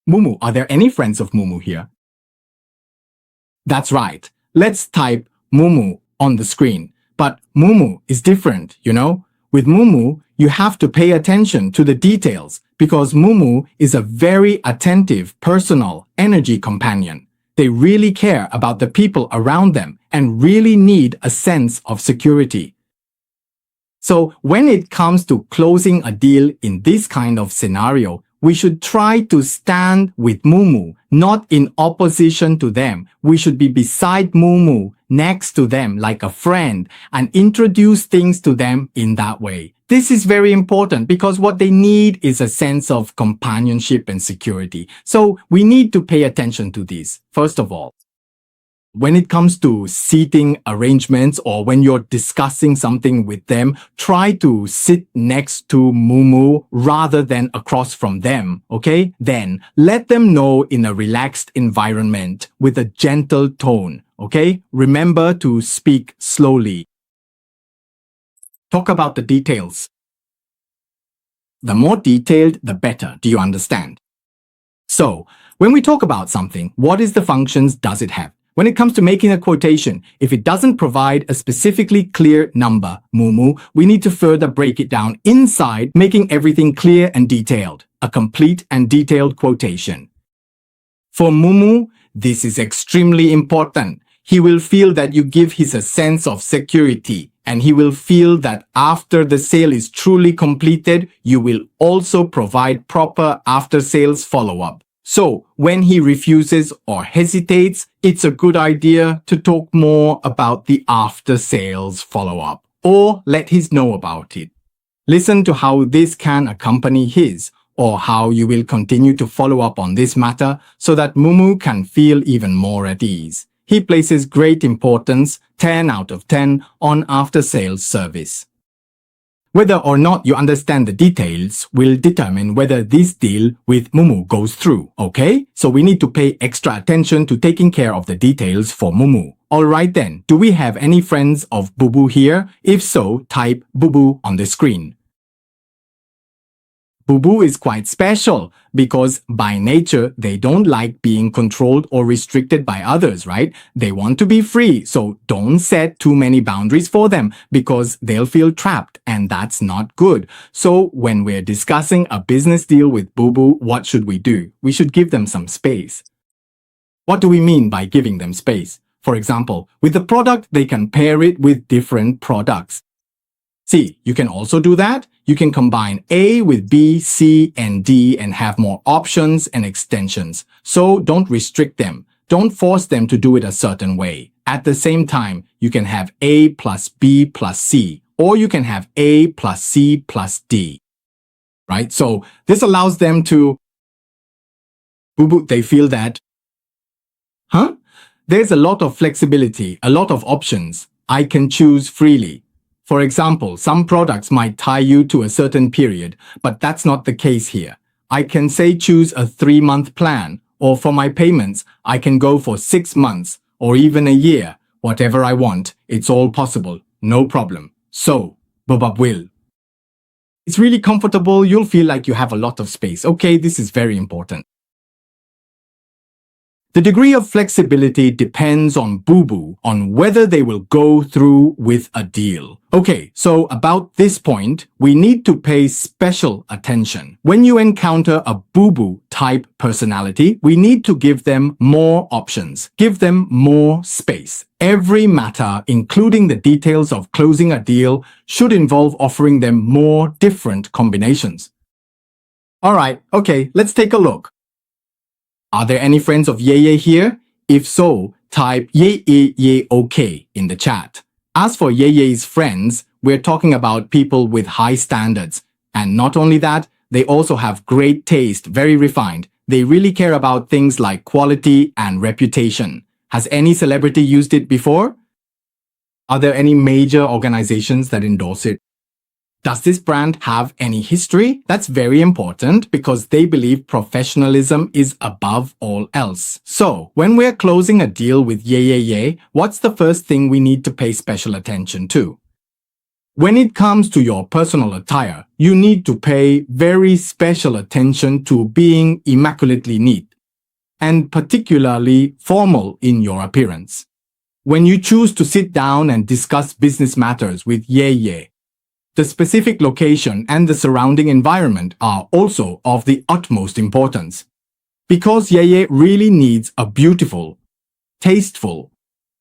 Mumu, are there any friends of Mumu here? That's right. Let's type Mumu on the screen. But Mumu is different, you know? With Mumu, you have to pay attention to the details because Mumu is a very attentive, personal energy companion. They really care about the people around them and really need a sense of security. So when it comes to closing a deal in this kind of scenario, we should try to stand with Mumu, not in opposition to them. We should be beside Mumu, next to them like a friend, and introduce things to them in that way. This is very important because what they need is a sense of companionship and security. So we need to pay attention to this, first of all. When it comes to seating arrangements or when you're discussing something with them, try to sit next to Mumu rather than across from them, okay? Then let them know in a relaxed environment with a gentle tone, okay? Remember to speak slowly. Talk about the details. The more detailed, the better. Do you understand? So, when we talk about something, what is the functions does it have? When it comes to making a quotation, if it doesn't provide a specifically clear number, Mumu, we need to further break it down inside, making everything clear and detailed. A complete and detailed quotation. For Mumu, this is extremely important. He will feel that you give him a sense of security, and he will feel that after the sale is truly completed, you will also provide proper after-sales follow-up. So, when he refuses or hesitates, it's a good idea to talk more about the after-sales follow-up, or let him know about it. Listen to how this can accompany his, or how you will continue to follow up on this matter so that Mumu can feel even more at ease. He places great importance, 10 out of 10, on after-sales service. Whether or not you understand the details will determine whether this deal with Mumu goes through, okay? So we need to pay extra attention to taking care of the details for Mumu. Alright then, do we have any friends of Bubu here? If so, type Bubu on the screen. Bubu is quite special because by nature they don't like being controlled or restricted by others, right? They want to be free, so don't set too many boundaries for them because they'll feel trapped and that's not good. So when we're discussing a business deal with Bubu, what should we do? We should give them some space. What do we mean by giving them space? For example, with the product, they can pair it with different products. See, you can also do that. You can combine A with B, C, and D and have more options and extensions. So don't restrict them. Don't force them to do it a certain way. At the same time, you can have A plus B plus C, or you can have A plus C plus D. Right? So this allows them to, they feel that, there's a lot of flexibility, a lot of options. I can choose freely. For example, some products might tie you to a certain period, but that's not the case here. I can say choose a 3-month plan, or for my payments, I can go for 6 months, or even a year. Whatever I want, it's all possible, no problem. So, Bubab will. It's really comfortable, you'll feel like you have a lot of space. Okay, this is very important. The degree of flexibility depends on Bubu on whether they will go through with a deal. Okay, so about this point, we need to pay special attention. When you encounter a Bubu type personality, we need to give them more options, give them more space. Every matter, including the details of closing a deal, should involve offering them more different combinations. Alright, okay, let's take a look. Are there any friends of 𝐸𝐸 here? If so, type 𝐒𝐸𝐸 in the chat. As for 𝐸𝐸's friends, we're talking about people with high standards. And not only that, they also have great taste, very refined. They really care about things like quality and reputation. Has any celebrity used it before? Are there any major organizations that endorse it? Does this brand have any history? That's very important because they believe professionalism is above all else. So, when we're closing a deal with 𝐸𝐸, what's the first thing we need to pay special attention to? When it comes to your personal attire, you need to pay very special attention to being immaculately neat and particularly formal in your appearance. When you choose to sit down and discuss business matters with 𝐕𝐸, the specific location and the surrounding environment are also of the utmost importance. Because 𝐕𝐸 really needs a beautiful, tasteful,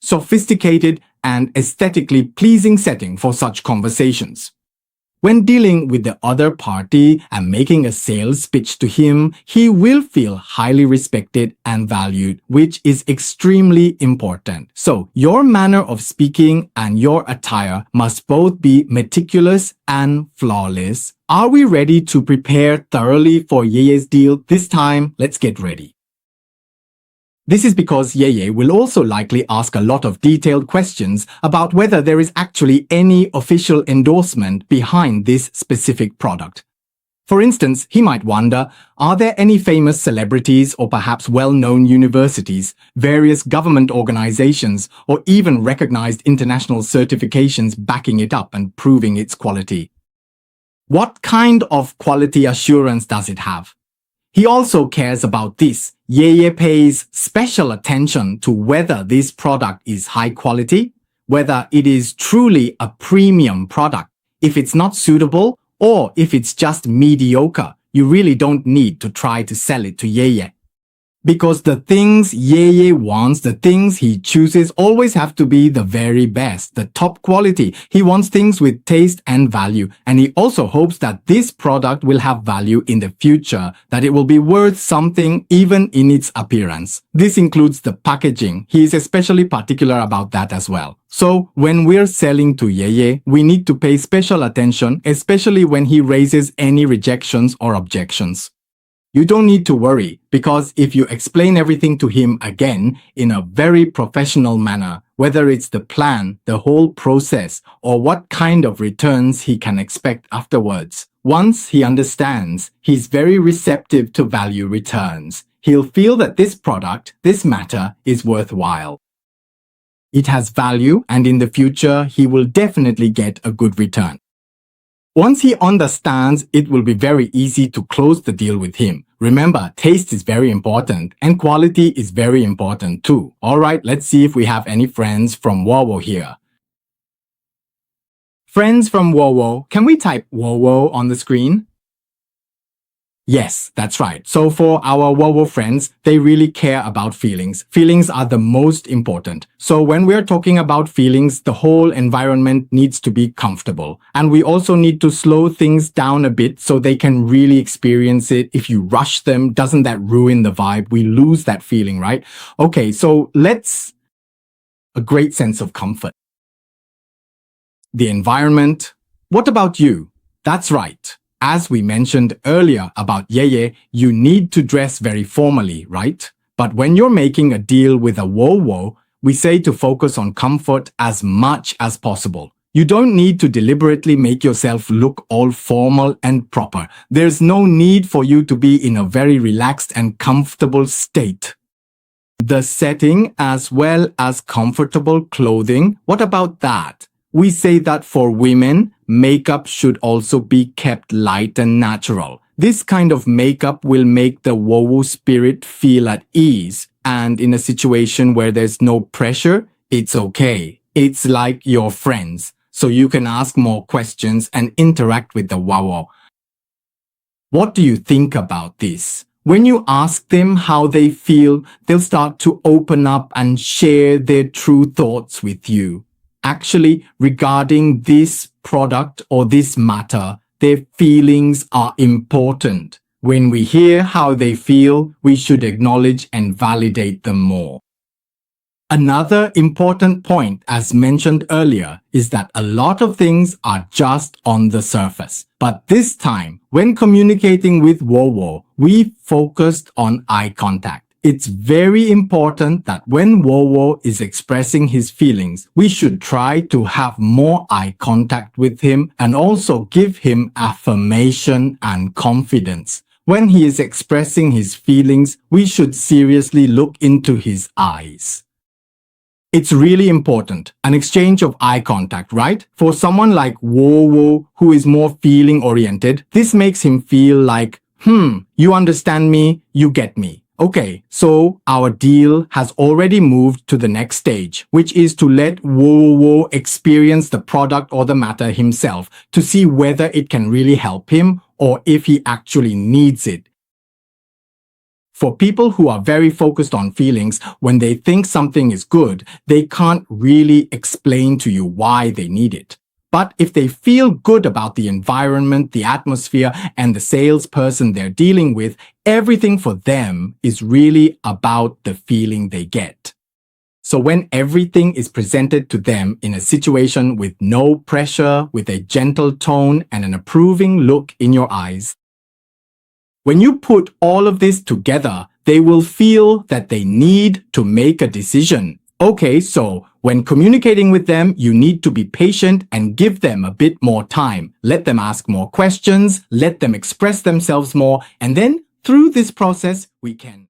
sophisticated, and aesthetically pleasing setting for such conversations. When dealing with the other party and making a sales pitch to him, he will feel highly respected and valued, which is extremely important. So, your manner of speaking and your attire must both be meticulous and flawless. Are we ready to prepare thoroughly for 𝐕𝐸's deal? This time, let's get ready. This is because 𝐕𝐸 will also likely ask a lot of detailed questions about whether there is actually any official endorsement behind this specific product. For instance, he might wonder, are there any famous celebrities or perhaps well-known universities, various government organizations, or even recognized international certifications backing it up and proving its quality? What kind of quality assurance does it have? He also cares about this. 𝐕𝐸 pays special attention to whether this product is high quality, whether it is truly a premium product. If it's not suitable, or if it's just mediocre, you really don't need to try to sell it to 𝐕𝐸. Because the things 𝐕𝐸 wants, the things he chooses always have to be the very best, the top quality. He wants things with taste and value, and he also hopes that this product will have value in the future, that it will be worth something even in its appearance. This includes the packaging. He is especially particular about that as well. So, when we're selling to 𝐕𝐸, we need to pay special attention, especially when he raises any rejections or objections. You don't need to worry, because if you explain everything to him again in a very professional manner, whether it's the plan, the whole process, or what kind of returns he can expect afterwards, once he understands, he's very receptive to value returns. He'll feel that this product, this matter, is worthwhile. It has value, and in the future, he will definitely get a good return. Once he understands, it will be very easy to close the deal with him. Remember, taste is very important and quality is very important too. Alright, let's see if we have any friends from 𝐷𝐷 here. Friends from 𝐷𝐷, can we type 𝐷𝐷 on the screen? Yes, that's right. So for our 𝐷𝐷 friends, they really care about feelings. Feelings are the most important. So when we're talking about feelings, the whole environment needs to be comfortable. And we also need to slow things down a bit so they can really experience it. If you rush them, doesn't that ruin the vibe? We lose that feeling, right? Okay, so a great sense of comfort. The environment. What about you? That's right. As we mentioned earlier about 𝐕𝐸, you need to dress very formally, right? But when you're making a deal with a 𝐷𝐷, we say to focus on comfort as much as possible. You don't need to deliberately make yourself look all formal and proper. There's no need for you to be in a very relaxed and comfortable state. The setting as well as comfortable clothing, what about that? We say that for women, makeup should also be kept light and natural. This kind of makeup will make the 𝐷𝐷 spirit feel at ease, and in a situation where there's no pressure, it's okay. It's like your friends, so you can ask more questions and interact with the 𝐷𝐷. What do you think about this? When you ask them how they feel, they'll start to open up and share their true thoughts with you. Actually, regarding this product or this matter, their feelings are important. When we hear how they feel, we should acknowledge and validate them more. Another important point, as mentioned earlier, is that a lot of things are just on the surface. But this time, when communicating with 𝐷𝐷, we focused on eye contact. It's very important that when 𝐷𝐷 is expressing his feelings, we should try to have more eye contact with him and also give him affirmation and confidence. When he is expressing his feelings, we should seriously look into his eyes. It's really important, an exchange of eye contact, right? For someone like Wo, who is more feeling-oriented, this makes him feel like, you understand me, you get me. Okay, so our deal has already moved to the next stage, which is to let Wo experience the product or the matter himself to see whether it can really help him or if he actually needs it. For people who are very focused on feelings, when they think something is good, they can't really explain to you why they need it. But if they feel good about the environment, the atmosphere, and the salesperson they're dealing with, everything for them is really about the feeling they get. So when everything is presented to them in a situation with no pressure, with a gentle tone and an approving look in your eyes, when you put all of this together, they will feel that they need to make a decision. Okay, so when communicating with them, you need to be patient and give them a bit more time. Let them ask more questions, let them express themselves more, and then through this process, we can